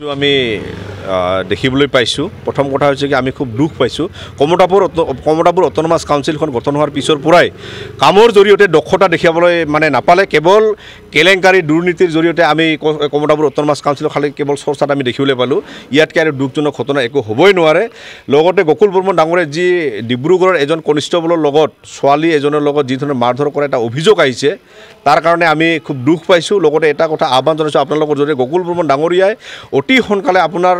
আমি দেখিবলৈ পাইছোঁ। প্ৰথম কথা হৈছে কি আমি খুব দুখ পাইছোঁ। কমতাপুৰ অট'নমাছ কাউন্সিলখন গঠন হোৱাৰ পিছৰ পৰাই কামৰ জৰিয়তে দক্ষতা দেখাবলৈ নাপালে। কেৱল কেলেংকাৰী দুৰ্নীতিৰ জৰিয়তে আমি কমতাপুৰ অট'নমাছ কাউন্সিলৰ খালি কেৱল চৰ্চাত আমি দেখিবলৈ পালোঁ। ইয়াতকৈ আৰু দুখজনক ঘটনা একো হ'বই নোৱাৰে। লগতে গকুল বৰ্মন ডাঙৰে যি ডিব্ৰুগড়ৰ এজন কনিষ্টেবলৰ লগত ছোৱালী এজনৰ লগত যি ধৰণে মাৰধৰ কৰা এটা অভিযোগ আহিছে, তাৰ কাৰণে আমি খুব দুখ পাইছোঁ। লগতে এটা কথা আহ্বান জনাইছোঁ আপোনালোকৰ জৰিয়তে, গকুল বৰ্মন ডাঙৰীয়াই অতি সোনকালে আপোনাৰ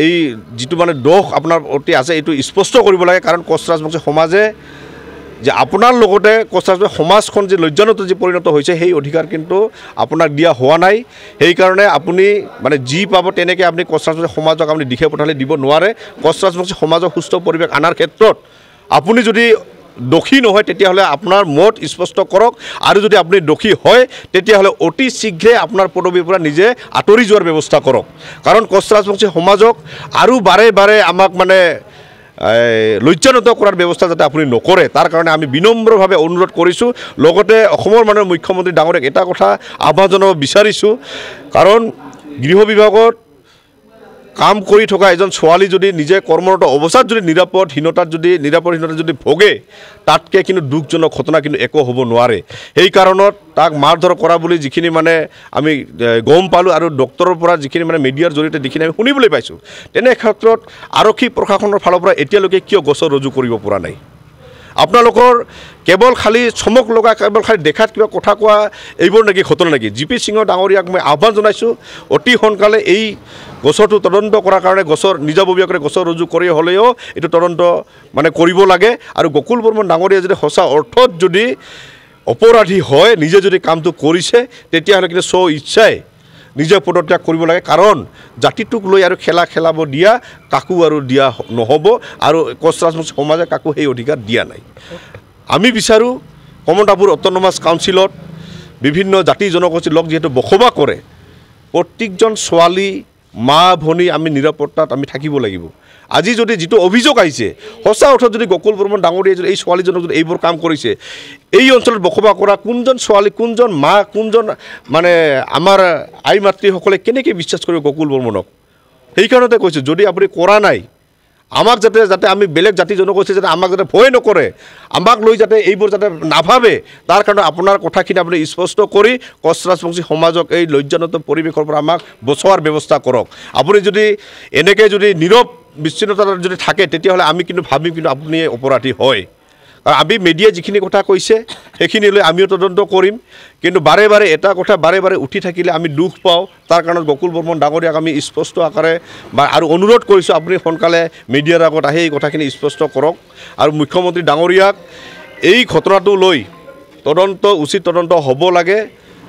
এই যিটো দোষ আপোনাৰ অতি আছে এইটো স্পষ্ট কৰিব লাগে। কাৰণ কোচ ৰাজবংশী সমাজে যে আপোনাৰ লগতে কোচ ৰাজবংশী সমাজখন যে লজ্জানত যি পৰিণত হৈছে সেই অধিকাৰ কিন্তু আপোনাক দিয়া হোৱা নাই। সেইকাৰণে আপুনি যি পাব তেনেকৈ আপুনি কোচ ৰাজবংশী সমাজক আপুনি দিশে পঠালে দিব নোৱাৰে। কোচ ৰাজবংশী সমাজক সুস্থ পৰিৱেশ অনাৰ ক্ষেত্ৰত আপুনি যদি দোষী নহয় তেতিয়াহ'লে আপোনাৰ মত স্পষ্ট কৰক, আৰু যদি আপুনি দোষী হয় তেতিয়াহ'লে অতি শীঘ্ৰে আপোনাৰ পদবীৰ পৰা নিজে আঁতৰি যোৱাৰ ব্যৱস্থা কৰক। কাৰণ কোচ ৰাজবংশী সমাজক আৰু বাৰে বাৰে আমাক লজ্জানত কৰাৰ ব্যৱস্থা যাতে আপুনি নকৰে, তাৰ কাৰণে আমি বিনম্ৰভাৱে অনুৰোধ কৰিছোঁ। লগতে অসমৰ মাননীয় মুখ্যমন্ত্ৰী ডাঙৰীয়াক এটা কথা আহ্বান জনাব বিচাৰিছোঁ। কাৰণ গৃহ বিভাগত কাম কৰি থকা এজন ছোৱালী যদি নিজে কৰ্মৰত অৱস্থাত যদি নিৰাপদহীনতাত যদি ভোগে, তাতকৈ কিন্তু দুখজনক ঘটনা কিন্তু একো হ'ব নোৱাৰে। সেই কাৰণত তাক মাৰধৰ কৰা বুলি যিখিনি আমি গম পালোঁ আৰু ডক্টৰৰ পৰা যিখিনি মিডিয়াৰ জৰিয়তে যিখিনি আমি শুনিবলৈ পাইছোঁ, তেনে ক্ষেত্ৰত আৰক্ষী প্ৰশাসনৰ ফালৰ পৰা এতিয়ালৈকে কিয় গোচৰ ৰুজু কৰিব পৰা নাই? আপোনালোকৰ কেৱল খালী চমক লগা, কেৱল খালী দেখাত কিবা কথা কোৱা এইবোৰ নেকি ঘটনা নেকি? জি.পি. সিং ডাঙৰীয়াক মই আহ্বান জনাইছোঁ অতি সোনকালে এই গোচৰটো তদন্ত কৰাৰ কাৰণে নিজাববীয়াকৈ গোচৰ ৰুজু কৰি হ'লেও এইটো তদন্ত কৰিব লাগে। আৰু গকুল বৰ্মন ডাঙৰীয়া যদি সঁচা অৰ্থত যদি অপৰাধী হয়, নিজে যদি কামটো কৰিছে, তেতিয়াহ'লে কিন্তু স্ব ইচ্ছাই নিজে পদত্যাগ কৰিব লাগে। কাৰণ জাতিটোক লৈ আৰু খেলাব দিয়া কাকো আৰু দিয়া নহ'ব, আৰু কোচ ৰাজবংশী সমাজে কাকো সেই অধিকাৰ দিয়া নাই। আমি বিচাৰোঁ কমতাপুৰ অট'নমাছ কাউন্সিলত বিভিন্ন জাতি জনগোষ্ঠীৰ লোক যিহেতু বসবাস কৰে, প্ৰত্যেকজন ছোৱালী মা ভনী আমি নিৰাপত্তাত আমি থাকিব লাগিব। আজি যদি যিটো অভিযোগ আহিছে, সঁচা অৰ্থত যদি গকুল বৰ্মন ডাঙৰীয়াই যদি এই ছোৱালীজনক যদি এইবোৰ কাম কৰিছে, এই অঞ্চলত বসবাস কৰা কোনজন ছোৱালী, কোনজন মা, কোনজন আমাৰ আই মাতৃসকলে কেনেকৈ বিশ্বাস কৰিব গকুল বৰ্মনক? সেইকাৰণতে কৈছোঁ, যদি আপুনি কৰা নাই, আমাক যাতে আমি বেলেগ জাতি জনগোষ্ঠী যাতে আমাক যাতে ভয় নকৰে, আমাক লৈ যাতে এইবোৰ যাতে নাভাবে, তাৰ কাৰণে আপোনাৰ কথাখিনি আপুনি স্পষ্ট কৰি কোচ ৰাজবংশী সমাজক এই লজ্জানত পৰিৱেশৰ পৰা আমাক বচোৱাৰ ব্যৱস্থা কৰক। আপুনি যদি এনেকৈ যদি নীৰৱ বিচ্ছিন্নতাত যদি থাকে, তেতিয়াহ'লে আমি কিন্তু ভাবিম কিন্তু আপুনি অপৰাধী হয়। কাৰণ আমি মিডিয়াই যিখিনি কথা কৈছে সেইখিনি লৈ আমিও তদন্ত কৰিম। কিন্তু বাৰে বাৰে এটা কথা বাৰে বাৰে উঠি থাকিলে আমি দুখ পাওঁ। তাৰ কাৰণত গকুল বৰ্মন ডাঙৰীয়াক আমি স্পষ্ট আকাৰে আৰু অনুৰোধ কৰিছোঁ, আপুনি সোনকালে মিডিয়াৰ আগত আহি এই কথাখিনি স্পষ্ট কৰক। আৰু মুখ্যমন্ত্ৰী ডাঙৰীয়াক এই ঘটনাটো লৈ উচিত তদন্ত হ'ব লাগে,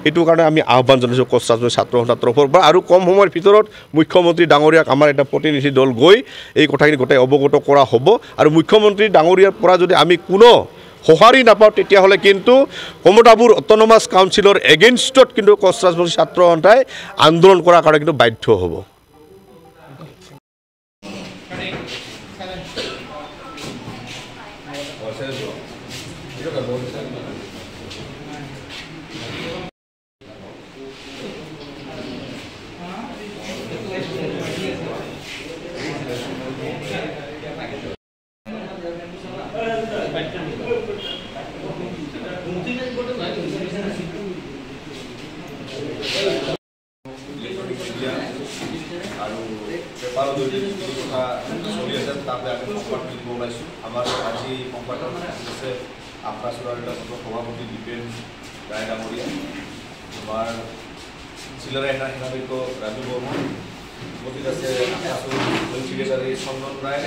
সেইটো কাৰণে আমি আহ্বান জনাইছোঁ কোচ ৰাজবংশী ছাত্ৰ সন্থাৰ তৰফৰ পৰা। আৰু কম সময়ৰ ভিতৰত মুখ্যমন্ত্ৰী ডাঙৰীয়াক আমাৰ এটা প্ৰতিনিধি দল গৈ এই কথাখিনি গোটেই অৱগত কৰা হ'ব। আৰু মুখ্যমন্ত্ৰী ডাঙৰীয়াৰ পৰা যদি আমি কোনো সঁহাৰি নাপাওঁ, তেতিয়াহ'লে কিন্তু কমতাপুৰ অট'নমাছ কাউন্সিলৰ এগেইনষ্টত কিন্তু কোচ ৰাজবংশী ছাত্ৰ সন্থাই আন্দোলন কৰাৰ কাৰণে কিন্তু বাধ্য হ'ব। আৰু পেপাৰৰ যিটো কথা চলি আছে তাতে আমি সংবাদ দিব ওলাইছোঁ। আমাৰ আজি সংবাদত আছে আফ্ৰাচুৰাৰ সভাপতি দীপেন ৰায় ডাঙৰীয়া, আমাৰ চিলাৰা সেনাধ্যক্ষ ৰাজু বৰ্মন, উপস্থিত আছে আফ্ৰাচুৰ ছেক্ৰেটাৰী চন্দন ৰায়,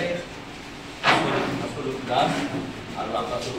দাস আৰু আফ্ৰাচুৰ